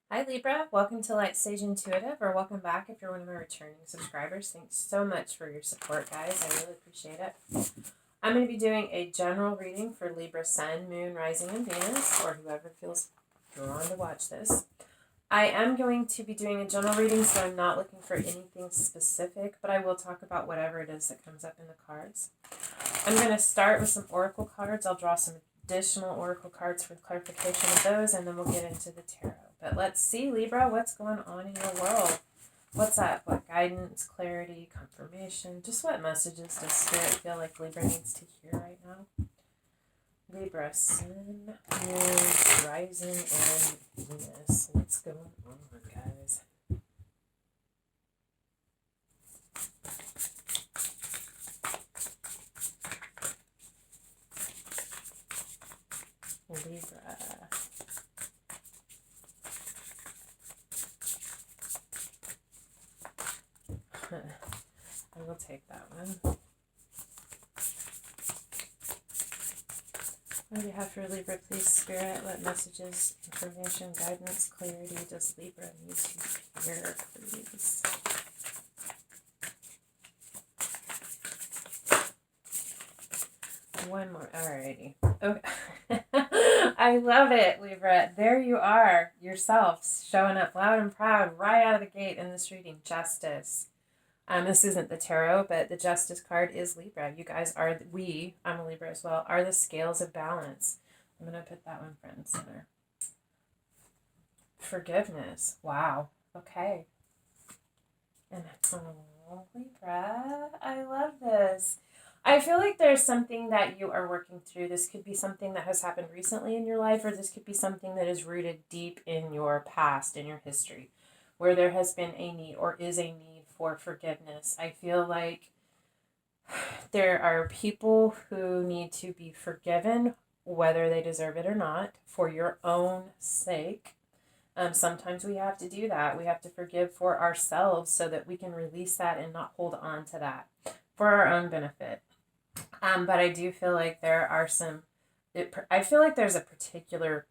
Hi Libra, welcome to lightsageintuitive, or welcome back if you're one of my returning subscribers. Thanks so much for your support, guys. I really appreciate it. I'm going to be doing a general reading for Libra Sun, Moon, Rising, and Venus, or whoever feels drawn to watch this. I am going to be doing a general reading, so I'm not looking for anything specific, but I will talk about whatever it is that comes up in the cards. I'm going to start with some oracle cards. I'll draw some additional oracle cards for clarification of those, and then we'll get into the tarot. But let's see, Libra, what's going on in your world? What's up? What guidance, clarity, confirmation? Just what messages does Spirit feel like Libra needs to hear right now? Libra, Sun, Moon, Rising, and Venus. What's going on, guys? Libra. I will take that one. What do you have for Libra, please, Spirit? What messages, information, guidance, clarity does Libra need to hear, please? One more. Alrighty. Okay. I love it, Libra. There you are, yourself, showing up loud and proud right out of the gate in this reading. Justice. This isn't the tarot, but the Justice card is Libra. You guys are, I'm a Libra as well, are the scales of balance. I'm going to put that one front and center. Forgiveness. Wow. Okay. And, oh, Libra, I love this. I feel like there's something that you are working through. This could be something that has happened recently in your life, or this could be something that is rooted deep in your past, in your history, where there has been a need or is a need for forgiveness. I feel like there are people who need to be forgiven, whether they deserve it or not, for your own sake. Sometimes we have to do that. We have to forgive for ourselves so that we can release that and not hold on to that for our own benefit. But I do feel like there are I feel like there's a particular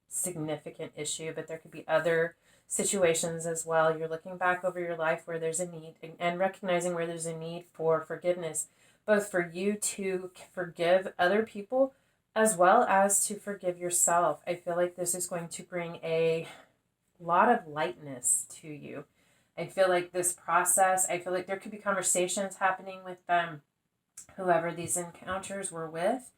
significant issue, but there could be other situations as well. You're looking back over your life where there's a need and recognizing where there's a need for forgiveness, both for you to forgive other people as well as to forgive yourself. I feel like this is going to bring a lot of lightness to you. I feel like this process, I feel like there could be conversations happening with whoever these encounters were with.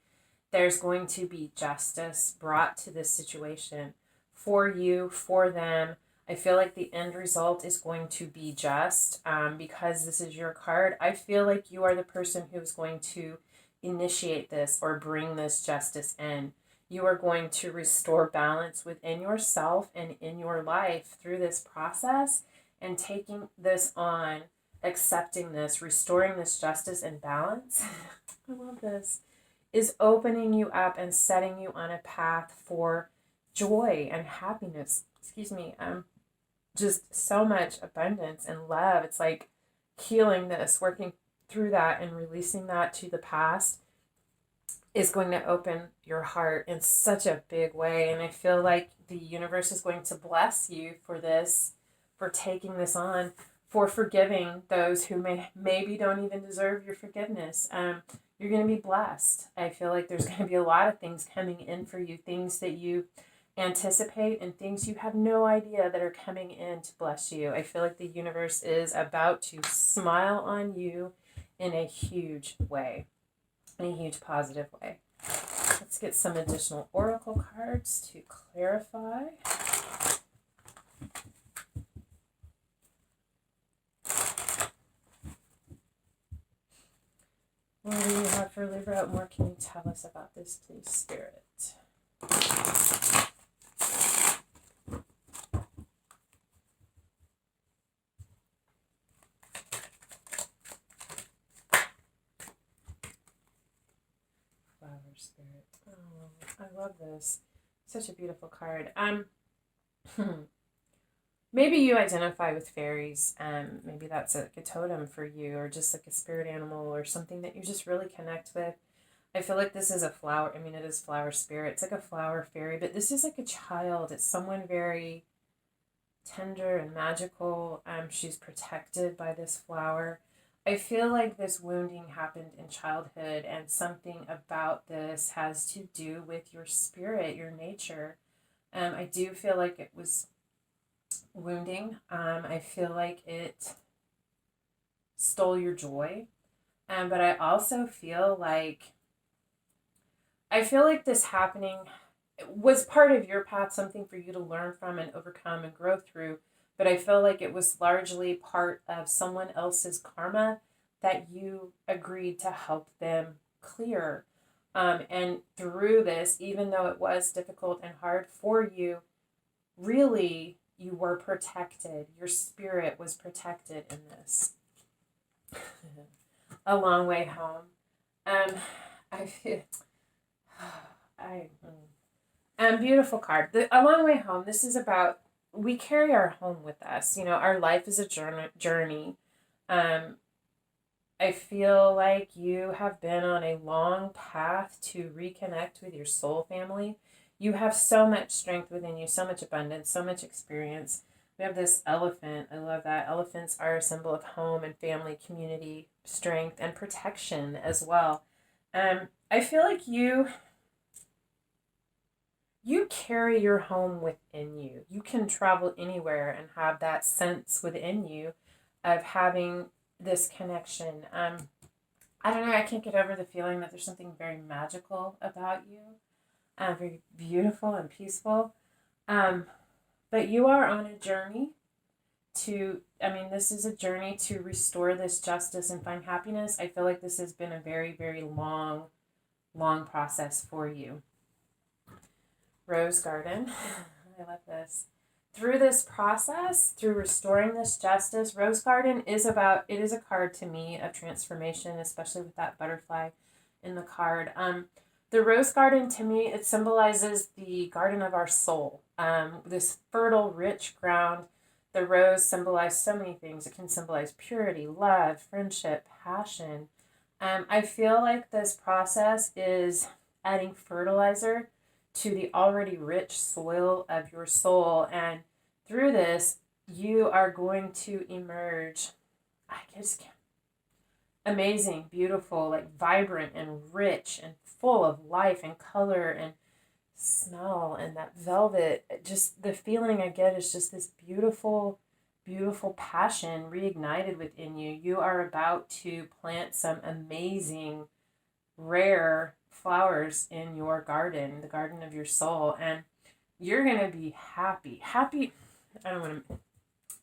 There's going to be justice brought to this situation for you, for them. I feel like the end result is going to be just because this is your card. I feel like you are the person who is going to initiate this or bring this justice in. You are going to restore balance within yourself and in your life through this process, and taking this on, accepting this, restoring this justice and balance. I love this. Is opening you up and setting you on a path for joy and happiness. Just so much abundance and love. It's like healing this, working through that and releasing that to the past is going to open your heart in such a big way. And I feel like the universe is going to bless you for this, for taking this on, for forgiving those who maybe don't even deserve your forgiveness. You're going to be blessed. I feel like there's going to be a lot of things coming in for you, things that you anticipate and things you have no idea that are coming in to bless you. I feel like the universe is about to smile on you in a huge way, in a huge positive way. Let's get some additional oracle cards to clarify. What do you have for Libra? What more can you tell us about this, please, Spirit? Flower Spirit. Oh, I love this. Such a beautiful card. Maybe you identify with fairies. Maybe that's like a totem for you, or just like a spirit animal, or something that you just really connect with. I feel like this is a flower. I mean, it is flower spirit. It's like a flower fairy, but this is like a child. It's someone very tender and magical. She's protected by this flower. I feel like this wounding happened in childhood, and something about this has to do with your spirit, your nature. I do feel like it was wounding. I feel like it stole your joy. But I feel like this happening was part of your path, something for you to learn from and overcome and grow through. But I feel like it was largely part of someone else's karma that you agreed to help them clear. And through this, even though it was difficult and hard for you, really you were protected. Your spirit was protected in this. A long way home. Um, I feel. I. Beautiful card. A long way home. This is about, we carry our home with us. You know, our life is a journey. Um, I feel like you have been on a long path to reconnect with your soul family. You have so much strength within you, so much abundance, so much experience. We have this elephant. I love that. Elephants are a symbol of home and family, community, strength, and protection as well. I feel like you carry your home within you. You can travel anywhere and have that sense within you of having this connection. I don't know, I can't get over the feeling that there's something very magical about you, very beautiful and peaceful. But you are on a journey this is a journey to restore this justice and find happiness. I feel like this has been a very, very long, long process for you. Rose Garden. I love this. Through this process, through restoring this justice, Rose Garden is a card to me of transformation, especially with that butterfly in the card. The Rose Garden, to me, it symbolizes the garden of our soul. This fertile, rich ground. The rose symbolizes so many things. It can symbolize purity, love, friendship, passion. I feel like this process is adding fertilizer to the already rich soil of your soul. And through this, you are going to emerge, amazing, beautiful, like vibrant and rich and full of life and color and smell and that velvet. Just the feeling I get is just this beautiful, beautiful passion reignited within you. You are about to plant some amazing, rare flowers in your garden, the garden of your soul, and you're going to be happy. Happy, I don't want to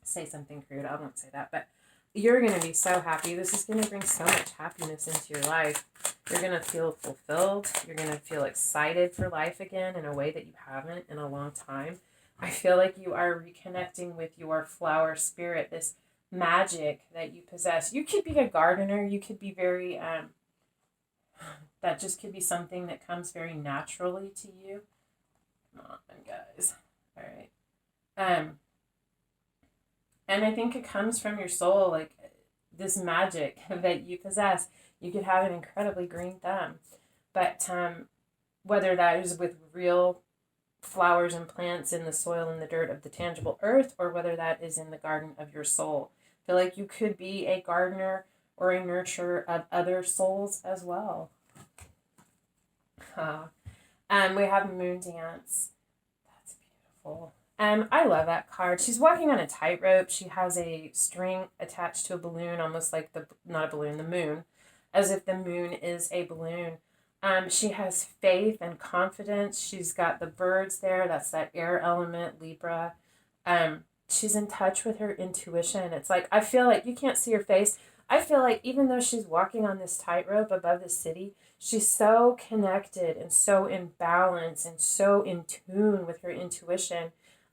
say something crude, I won't say that, but you're going to be so happy. This is going to bring so much happiness into your life. You're going to feel fulfilled. You're going to feel excited for life again in a way that you haven't in a long time. I feel like you are reconnecting with your flower spirit, this magic that you possess. You could be a gardener. You could be very, that just could be something that comes very naturally to you. Come on, guys. All right. And I think it comes from your soul, like this magic that you possess. You could have an incredibly green thumb, but whether that is with real flowers and plants in the soil and the dirt of the tangible earth, or whether that is in the garden of your soul, I feel like you could be a gardener or a nurturer of other souls as well. We have Moon Dance. That's beautiful. I love that card. She's walking on a tightrope. She has a string attached to a balloon, almost like not a balloon, the moon, as if the moon is a balloon. She has faith and confidence. She's got the birds there. That's that air element, Libra. She's in touch with her intuition. It's like, I feel like you can't see her face. I feel like even though she's walking on this tightrope above the city, she's so connected and so in balance and so in tune with her intuition.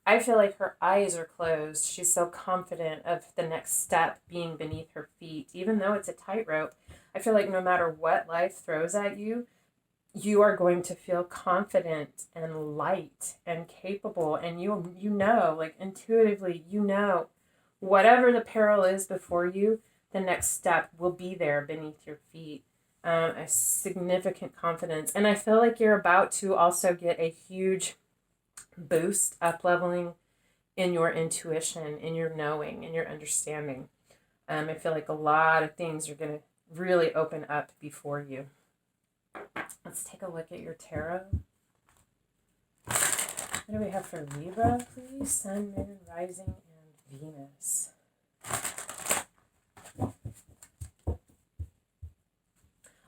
I feel like her eyes are closed. She's so confident of the next step being beneath her feet. Even though it's a tightrope, I feel like no matter what life throws at you, you are going to feel confident and light and capable. And you know, like intuitively, you know, whatever the peril is before you, the next step will be there beneath your feet. A significant confidence. And I feel like you're about to also get a huge boost, up leveling in your intuition, in your knowing, in your understanding. I feel like a lot of things are going to really open up before you. Let's take a look at your tarot. What do we have for Libra, please? Sun, Moon, Rising, and Venus.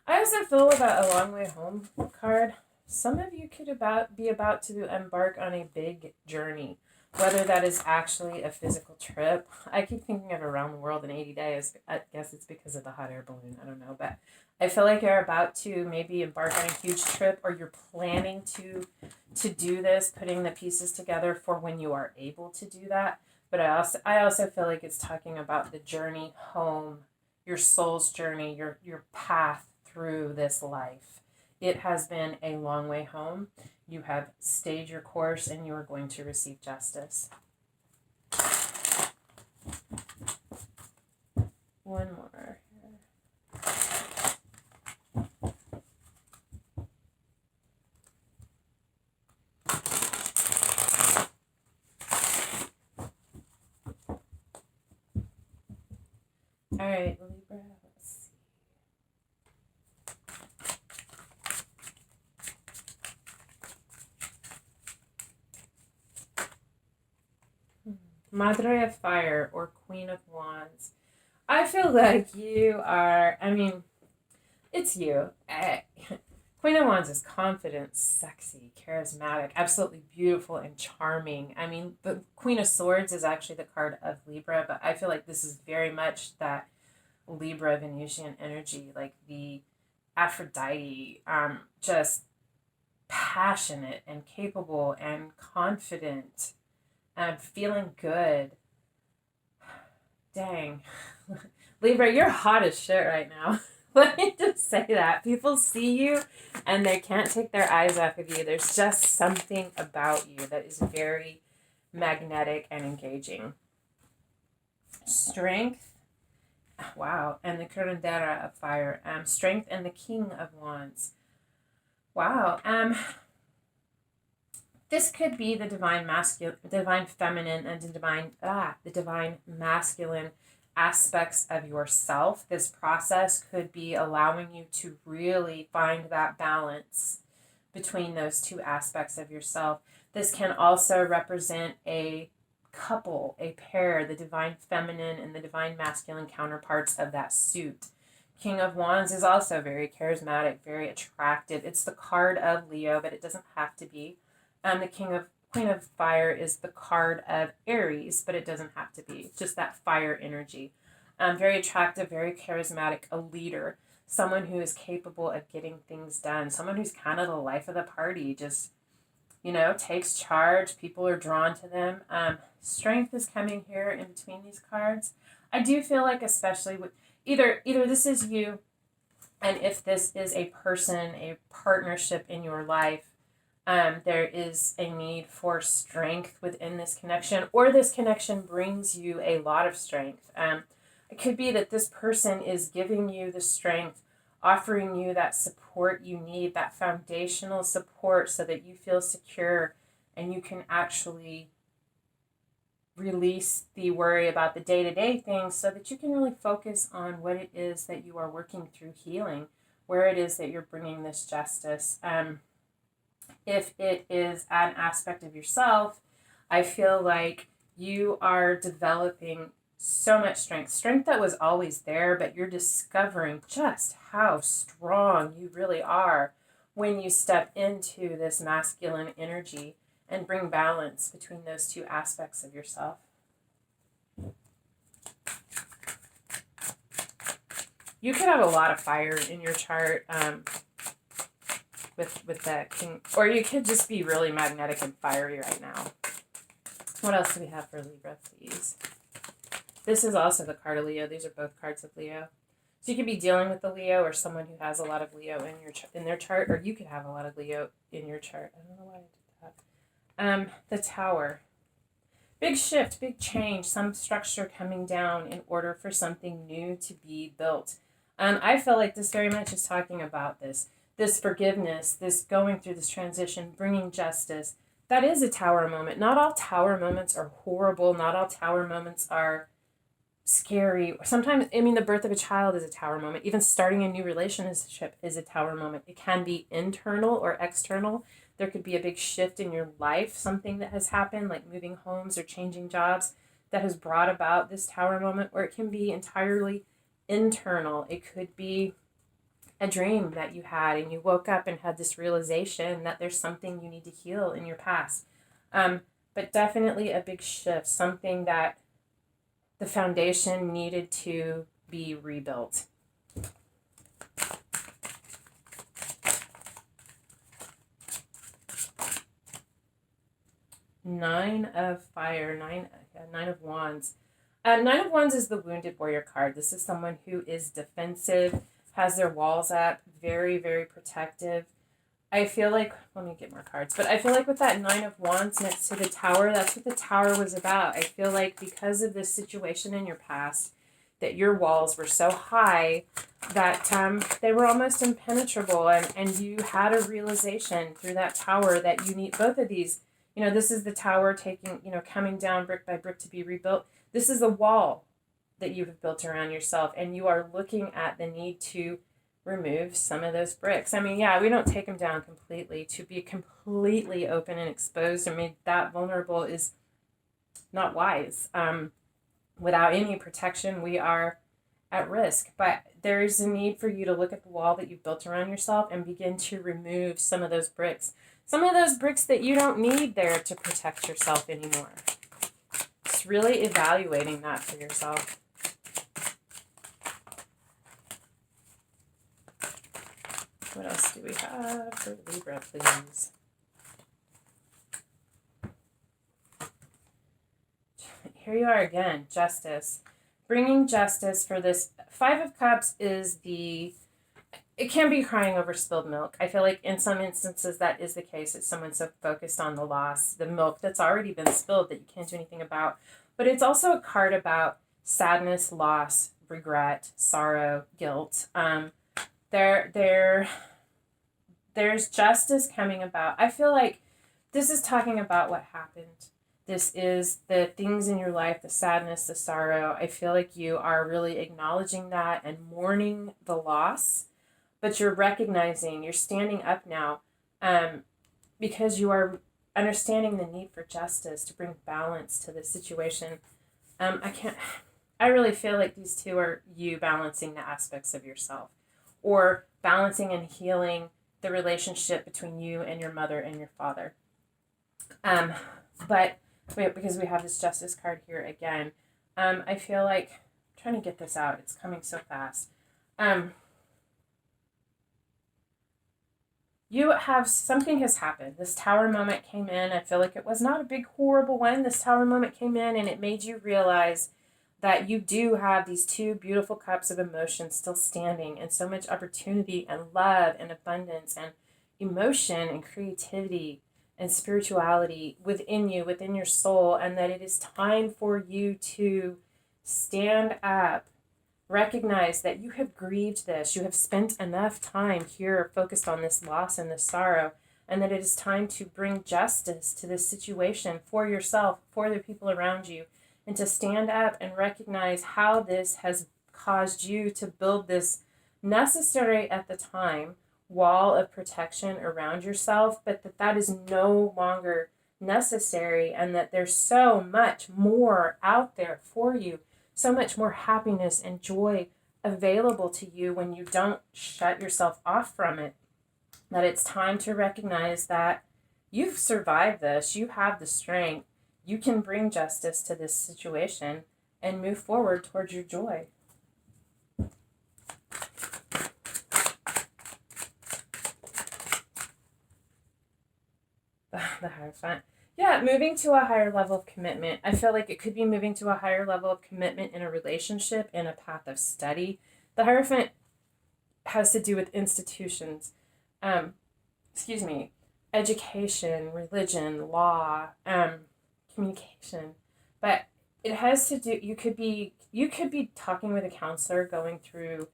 I also feel about a long way home card. Some of you could be about to embark on a big journey, whether that is actually a physical trip. I keep thinking of around the world in 80 days. I guess it's because of the hot air balloon. I don't know. But I feel like you're about to maybe embark on a huge trip, or you're planning to do this, putting the pieces together for when you are able to do that. But I also feel like it's talking about the journey home, your soul's journey, your path through this life. It has been a long way home. You have stayed your course, and you are going to receive justice. One more here. All right, Libra. Madre of Fire, or Queen of Wands. I feel like you are, it's you. Queen of Wands is confident, sexy, charismatic, absolutely beautiful and charming. The Queen of Swords is actually the card of Libra, but I feel like this is very much that Libra Venusian energy, like the Aphrodite, just passionate and capable and confident. Feeling good. Dang. Libra, you're hot as shit right now. Let me just say that. People see you and they can't take their eyes off of you. There's just something about you that is very magnetic and engaging. Strength. Wow. And the Curandera of Fire. Strength and the King of Wands. Wow. This could be the divine feminine, and the divine masculine aspects of yourself. This process could be allowing you to really find that balance between those two aspects of yourself. This can also represent a couple, a pair, the divine feminine and the divine masculine counterparts of that suit. King of Wands is also very charismatic, very attractive. It's the card of Leo, but it doesn't have to be. The Queen of Fire is the card of Aries, but it doesn't have to be. Just that fire energy. Very attractive, very charismatic, a leader, someone who is capable of getting things done, someone who's kind of the life of the party, just, takes charge. People are drawn to them. Strength is coming here in between these cards. I do feel like, especially with either this is you, and if this is a person, a partnership in your life, there is a need for strength within this connection, or this connection brings you a lot of strength. It could be that this person is giving you the strength, offering you that support you need, that foundational support, so that you feel secure and you can actually release the worry about the day-to-day things, so that you can really focus on what it is that you are working through healing, where it is that you're bringing this justice. If it is an aspect of yourself, I feel like you are developing so much strength that was always there, but you're discovering just how strong you really are when you step into this masculine energy and bring balance between those two aspects of yourself. You could have a lot of fire in your chart, with that king, or you could just be really magnetic and fiery right now. What else do we have for Libra, please? This is also the card of Leo. These are both cards of Leo. So you could be dealing with the Leo, or someone who has a lot of Leo in their chart, or you could have a lot of Leo in your chart. I don't know why I did that. The Tower. Big shift, big change, some structure coming down in order for something new to be built. I feel like this very much is talking about this forgiveness, this going through this transition, bringing justice, that is a tower moment. Not all tower moments are horrible. Not all tower moments are scary. Sometimes, I mean, the birth of a child is a tower moment. Even starting a new relationship is a tower moment. It can be internal or external. There could be a big shift in your life, something that has happened, like moving homes or changing jobs, that has brought about this tower moment, or it can be entirely internal. It could be a dream that you had and you woke up and had this realization that there's something you need to heal in your past. But definitely a big shift, something that the foundation needed to be rebuilt. Nine of Wands. Nine of Wands is the wounded warrior card. This is someone who is defensive, has their walls up, very, very protective. I feel like, let me get more cards, but I feel like with that Nine of Wands next to the Tower, that's what the Tower was about. I feel like because of this situation in your past, that your walls were so high that they were almost impenetrable, and you had a realization through that Tower that you need both of these. You know, this is the Tower taking, coming down brick by brick to be rebuilt. This is a wall that you have built around yourself, and you are looking at the need to remove some of those bricks. I mean, yeah, we don't take them down completely. To be completely open and exposed and made that vulnerable is not wise. Without any protection, we are at risk. But there is a need for you to look at the wall that you've built around yourself and begin to remove some of those bricks. Some of those bricks that you don't need there to protect yourself anymore. Just really evaluating that for yourself. What else do we have for Libra, please? Here you are again, justice. Bringing justice for this. Five of Cups is it can be crying over spilled milk. I feel like in some instances that is the case. It's someone so focused on the loss, the milk that's already been spilled that you can't do anything about. But it's also a card about sadness, loss, regret, sorrow, guilt. There's justice coming about. I feel like this is talking about what happened. This is the things in your life, the sadness, the sorrow. I feel like you are really acknowledging that and mourning the loss, but you're recognizing, you're standing up now because you are understanding the need for justice to bring balance to this situation. I really feel like these two are you balancing the aspects of yourself, or balancing and healing the relationship between you and your mother and your father. But because we have this justice card here again, I feel like, I'm trying to get this out, it's coming so fast. You have, something has happened. This Tower moment came in. I feel like it was not a big horrible one. This Tower moment came in and it made you realize that you do have these two beautiful cups of emotion still standing, and so much opportunity and love and abundance and emotion and creativity and spirituality within you, within your soul, and that it is time for you to stand up, recognize that you have grieved this, you have spent enough time here focused on this loss and this sorrow, and that it is time to bring justice to this situation for yourself, for the people around you, and to stand up and recognize how this has caused you to build this necessary at the time wall of protection around yourself, but that is no longer necessary, and that there's so much more out there for you, so much more happiness and joy available to you when you don't shut yourself off from it, that it's time to recognize that you've survived this, you have the strength, you can bring justice to this situation and move forward towards your joy. The Hierophant. Yeah, moving to a higher level of commitment. I feel like it could be moving to a higher level of commitment in a relationship, in a path of study. The Hierophant has to do with institutions. Education, religion, law, communication. But it has to do, you could be talking with a counselor, going through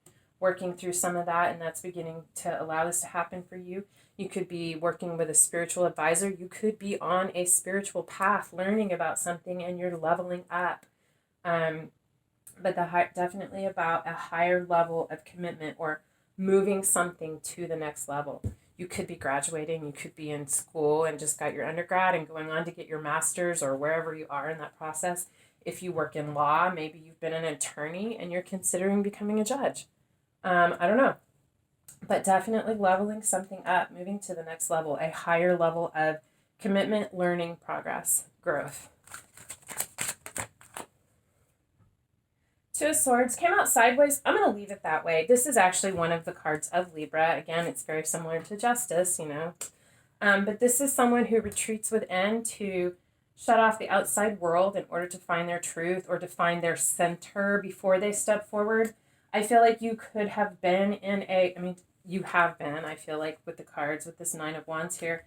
working through some of that, and that's beginning to allow this to happen for you. You could be working with a spiritual advisor. You could be on a spiritual path, learning about something, and you're leveling up. But definitely about a higher level of commitment or moving something to the next level. You could be graduating. You could be in school and just got your undergrad and going on to get your master's, or wherever you are in that process. If you work in law, maybe you've been an attorney and you're considering becoming a judge. I don't know. But definitely leveling something up, moving to the next level, a higher level of commitment, learning, progress, growth. Two of Swords came out sideways. I'm going to leave it that way. This is actually one of the cards of Libra. Again, it's very similar to Justice, you know. But this is someone who retreats within to shut off the outside world in order to find their truth or to find their center before they step forward. I feel like you could have been you have been, I feel like, with the cards, with this Nine of Wands here.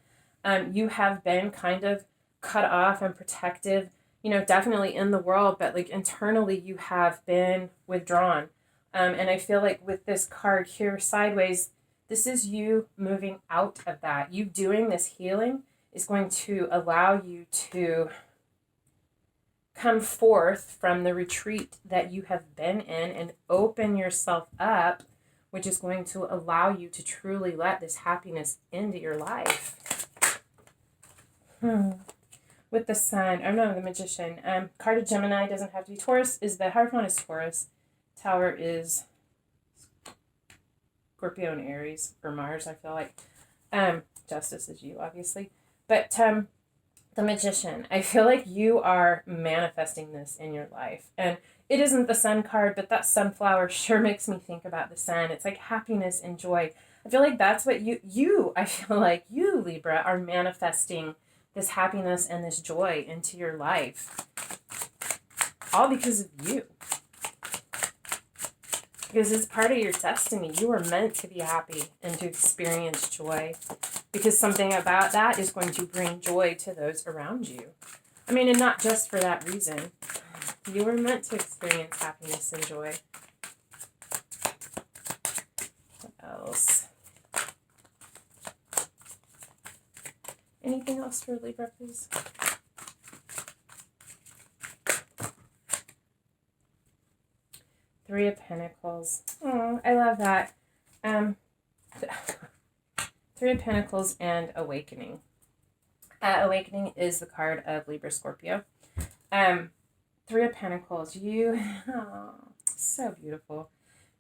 You have been kind of cut off and protective, you know, definitely in the world, but like internally you have been withdrawn. And I feel like with this card here sideways, this is you moving out of that. You doing this healing is going to allow you to come forth from the retreat that you have been in and open yourself up, which is going to allow you to truly let this happiness into your life. With the Sun, the Magician. Card of Gemini doesn't have to be Taurus. The Hierophant is Taurus. Tower is Scorpio and Aries, or Mars, I feel like. Justice is you, obviously. But the Magician, I feel like you are manifesting this in your life. And it isn't the Sun card, but that sunflower sure makes me think about the sun. It's like happiness and joy. I feel like that's what I feel like you, Libra, are manifesting this happiness and this joy into your life. All because of you. Because it's part of your destiny. You are meant to be happy and to experience joy. Because something about that is going to bring joy to those around you. I mean, and not just for that reason. You were meant to experience happiness and joy. What else? Anything else for Libra, please? Three of Pentacles. Oh, I love that. Three of Pentacles and Awakening. Awakening is the card of Libra Scorpio. Three of Pentacles. So beautiful.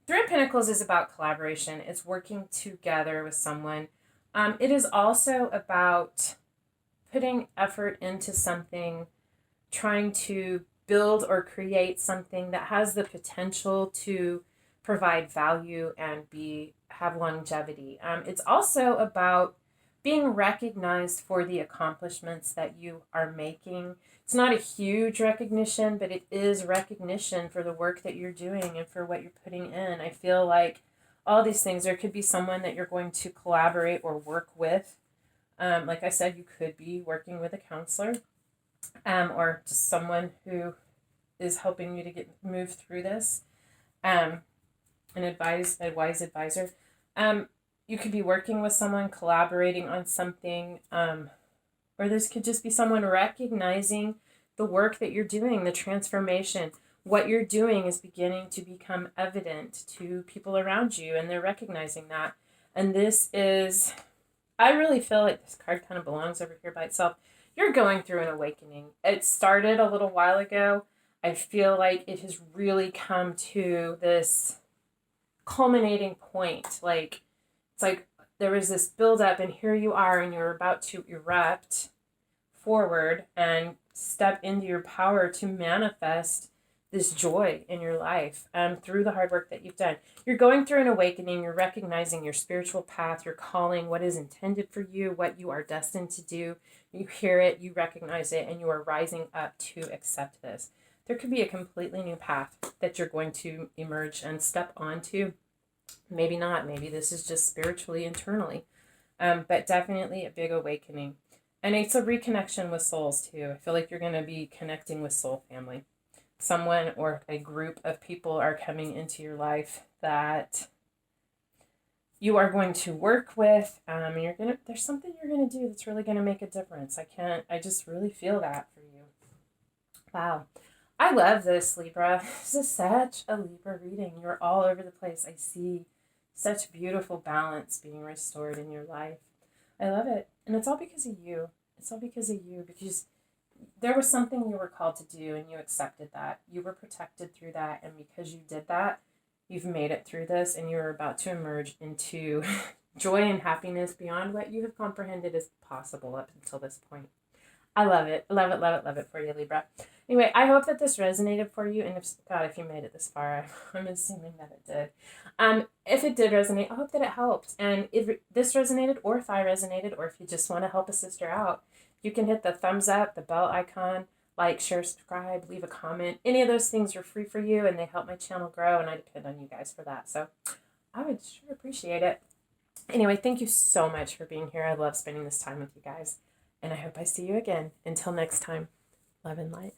Three of Pentacles is about collaboration. It's working together with someone. It is also about putting effort into something, trying to build or create something that has the potential to provide value and have longevity. It's also about being recognized for the accomplishments that you are making. It's not a huge recognition, but it is recognition for the work that you're doing and for what you're putting in. I feel like all these things, there could be someone that you're going to collaborate or work with. Like I said, you could be working with a counselor, or just someone who is helping you to move through this, a wise advisor. You could be working with someone, collaborating on something, or this could just be someone recognizing the work that you're doing, the transformation. What you're doing is beginning to become evident to people around you, and they're recognizing that. And this is, I really feel like this card kind of belongs over here by itself. You're going through an awakening. It started a little while ago. I feel like it has really come to this culminating point. Like, it's like there was this buildup, and here you are, and you're about to erupt forward and step into your power to manifest this joy in your life through the hard work that you've done. You're going through an awakening. You're recognizing your spiritual path, your calling, what is intended for you, what you are destined to do. You hear it, you recognize it, and you are rising up to accept this. There could be a completely new path that you're going to emerge and step onto. Maybe not. Maybe this is just spiritually, internally. But definitely a big awakening. And it's a reconnection with souls too. I feel like you're going to be connecting with soul family. Someone or a group of people are coming into your life that you are going to work with. There's something you're gonna do that's really gonna make a difference. I just really feel that for you. Wow. I love this, Libra. This is such a Libra reading. You're all over the place. I see such beautiful balance being restored in your life. I love it. And it's all because of you. It's all because of you, because there was something you were called to do and you accepted that. You were protected through that. And because you did that, you've made it through this and you're about to emerge into joy and happiness beyond what you have comprehended as possible up until this point. I love it. Love it, love it, love it for you, Libra. Anyway, I hope that this resonated for you. And if you made it this far, I'm assuming that it did. If it did resonate, I hope that it helped. And if this resonated, or if I resonated, or if you just want to help a sister out, you can hit the thumbs up, the bell icon, like, share, subscribe, leave a comment. Any of those things are free for you and they help my channel grow, and I depend on you guys for that. So I would sure appreciate it. Anyway, thank you so much for being here. I love spending this time with you guys. And I hope I see you again. Until next time, love and light.